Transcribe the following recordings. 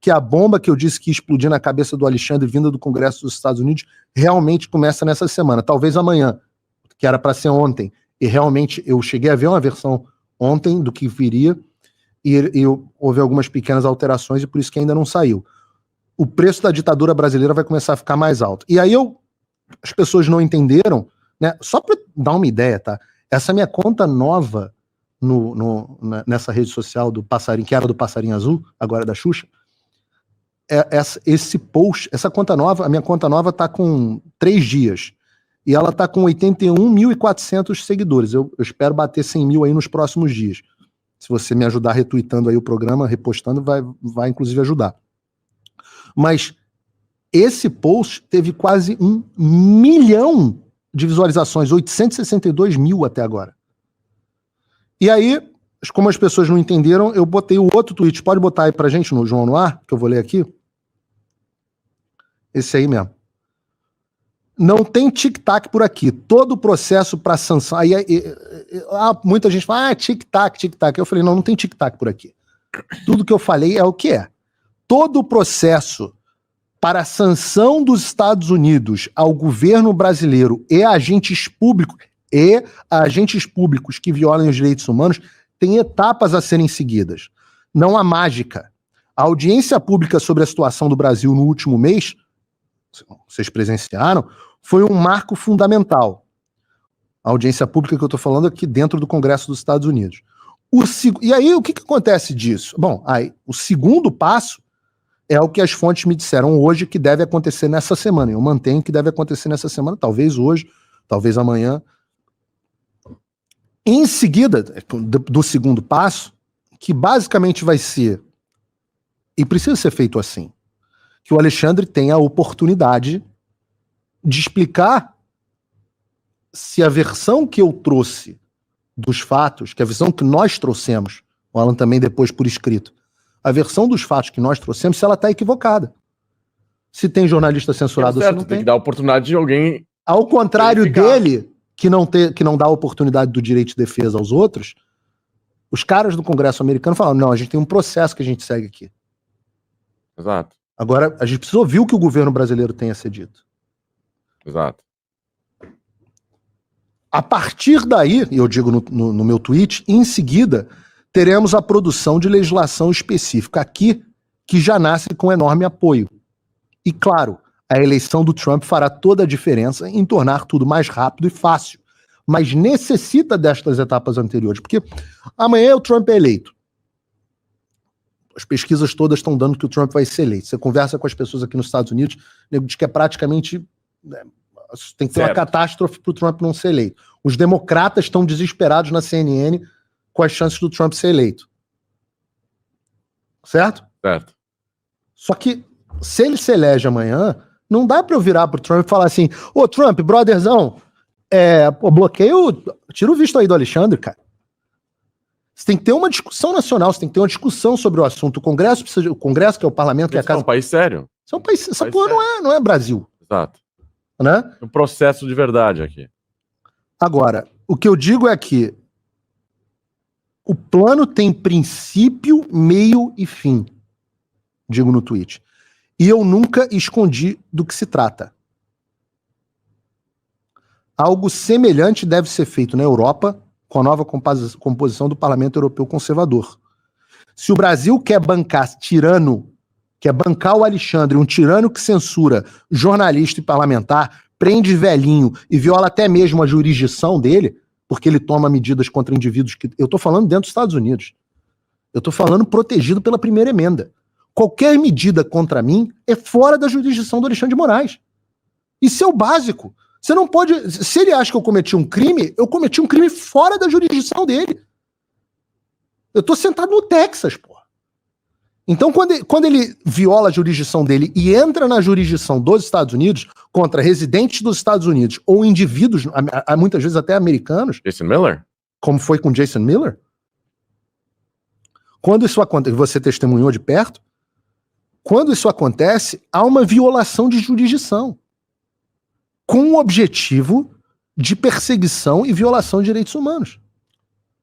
que a bomba que eu disse que ia explodir na cabeça do Alexandre vinda do Congresso dos Estados Unidos realmente começa nessa semana, talvez amanhã, que era para ser ontem. E realmente eu cheguei a ver uma versão ontem do que viria e houve algumas pequenas alterações e por isso que ainda não saiu. O preço da ditadura brasileira vai começar a ficar mais alto. E aí as pessoas não entenderam, né? Só para dar uma ideia, tá? Essa minha conta nova nessa rede social do Passarinho, que era do Passarinho Azul, agora é da Xuxa, esse post, essa conta nova, a minha conta nova tá com 3 dias. E ela tá com 81.400 seguidores. Eu espero bater 100 mil aí nos próximos dias. Se você me ajudar retweetando aí o programa, repostando, vai inclusive ajudar. Mas esse post teve quase 1 milhão de visualizações, 862 mil até agora. E aí, como as pessoas não entenderam, eu botei o outro tweet. Pode botar aí pra gente no João no Ar, que eu vou ler aqui. Esse aí mesmo. Não tem tic-tac por aqui. Todo o processo para sanção... muita gente fala, tic-tac, tic-tac. Eu falei, não tem tic-tac por aqui. Tudo que eu falei é o que é. Todo o processo para a sanção dos Estados Unidos ao governo brasileiro e agentes públicos que violem os direitos humanos tem etapas a serem seguidas. Não há mágica. A audiência pública sobre a situação do Brasil no último mês, vocês presenciaram, foi um marco fundamental. A audiência pública que eu estou falando aqui dentro do Congresso dos Estados Unidos. E aí, o que acontece disso? Bom, aí, o segundo passo é o que as fontes me disseram hoje que deve acontecer nessa semana. Eu mantenho que deve acontecer nessa semana, talvez hoje, talvez amanhã. Em seguida, do segundo passo, que basicamente vai ser, e precisa ser feito assim, que o Alexandre tenha a oportunidade de explicar se a versão que eu trouxe dos fatos, que a versão que nós trouxemos, o Alan também depois por escrito, a versão dos fatos que nós trouxemos, se ela está equivocada. Se tem jornalista censurado ou se não tem que dar a oportunidade de alguém... Ao contrário dele, que não dá a oportunidade do direito de defesa aos outros, os caras do Congresso americano falaram, não, a gente tem um processo que a gente segue aqui. Exato. Agora, a gente precisa ouvir o que o governo brasileiro tem a ser dito. Exato. A partir daí, eu digo no meu tweet, em seguida, teremos a produção de legislação específica aqui, que já nasce com enorme apoio. E claro, a eleição do Trump fará toda a diferença em tornar tudo mais rápido e fácil. Mas necessita destas etapas anteriores, porque amanhã o Trump é eleito. As pesquisas todas estão dando que o Trump vai ser eleito. Você conversa com as pessoas aqui nos Estados Unidos, o nego diz que é praticamente... tem que ter uma catástrofe para o Trump não ser eleito. Os democratas estão desesperados na CNN com as chances do Trump ser eleito. Certo? Certo. Só que, se ele se elege amanhã, não dá para eu virar pro Trump e falar assim, ô Trump, brotherzão, bloqueio, tira o visto aí do Alexandre, cara. Você tem que ter uma discussão nacional, você tem que ter uma discussão sobre o assunto. O Congresso, que é o parlamento, que é a casa... É um país sério. Isso é um país, essa porra não é Brasil. Exato. Né? Um processo de verdade aqui. Agora, o que eu digo é que o plano tem princípio, meio e fim. Digo no tweet. E eu nunca escondi do que se trata. Algo semelhante deve ser feito na Europa com a nova composição do Parlamento Europeu Conservador. Se o Brasil quer bancar tirano, quer bancar o Alexandre, um tirano que censura jornalista e parlamentar, prende velhinho e viola até mesmo a jurisdição dele, porque ele toma medidas contra indivíduos que... Eu estou falando dentro dos Estados Unidos. Eu estou falando protegido pela primeira emenda. Qualquer medida contra mim é fora da jurisdição do Alexandre de Moraes. Isso é o básico. Você não pode... Se ele acha que eu cometi um crime, eu cometi um crime fora da jurisdição dele. Eu tô sentado no Texas, porra. Então, quando ele viola a jurisdição dele e entra na jurisdição dos Estados Unidos contra residentes dos Estados Unidos ou indivíduos, muitas vezes até americanos... Jason Miller? Como foi com Jason Miller? Quando isso acontece, você testemunhou de perto, quando isso acontece, há uma violação de jurisdição com o objetivo de perseguição e violação de direitos humanos.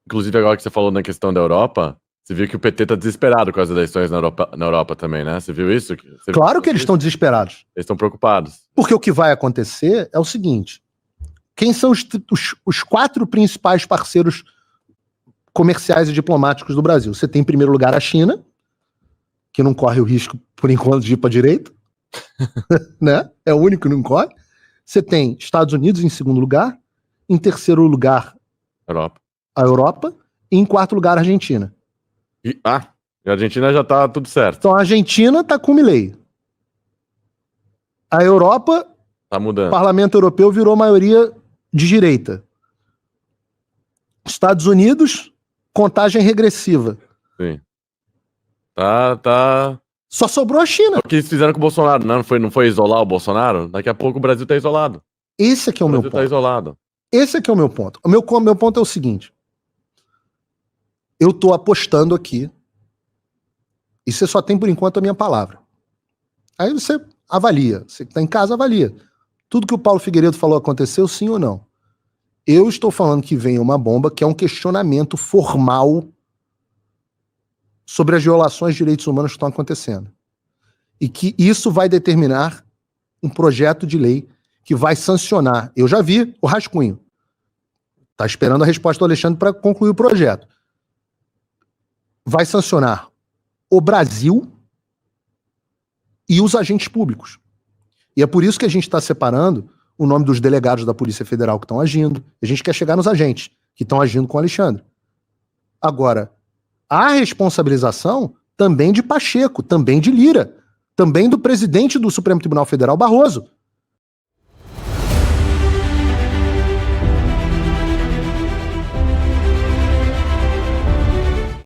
Inclusive, agora que você falou na questão da Europa, Você viu que o PT tá desesperado com as eleições na Europa também, né? Você viu isso? Claro que eles estão desesperados. Eles estão preocupados. Porque o que vai acontecer é o seguinte: quem são os 4 principais parceiros comerciais e diplomáticos do Brasil? Você tem em primeiro lugar a China, que não corre o risco, por enquanto, de ir para a direita, né? É o único que não corre. Você tem Estados Unidos em segundo lugar, em terceiro lugar a Europa e em quarto lugar a Argentina. E a Argentina já tá tudo certo. Então a Argentina tá com o Milei. A Europa, tá mudando. O Parlamento Europeu virou maioria de direita. Estados Unidos, contagem regressiva. Sim. Tá. Só sobrou a China. O que eles fizeram com o Bolsonaro? Não foi isolar o Bolsonaro? Daqui a pouco o Brasil tá isolado. Esse aqui é o meu ponto. O Brasil tá isolado. Esse aqui é o meu ponto. O meu ponto é o seguinte. Eu tô apostando aqui. E você só tem, por enquanto, a minha palavra. Aí você avalia. Você que tá em casa, avalia. Tudo que o Paulo Figueiredo falou aconteceu, sim ou não? Eu estou falando que vem uma bomba que é um questionamento formal sobre as violações de direitos humanos que estão acontecendo. E que isso vai determinar um projeto de lei que vai sancionar. Eu já vi o rascunho. Está esperando a resposta do Alexandre para concluir o projeto. Vai sancionar o Brasil e os agentes públicos. E é por isso que a gente está separando o nome dos delegados da Polícia Federal que estão agindo. A gente quer chegar nos agentes que estão agindo com o Alexandre. Agora, a responsabilização também de Pacheco, também de Lira, também do presidente do Supremo Tribunal Federal, Barroso.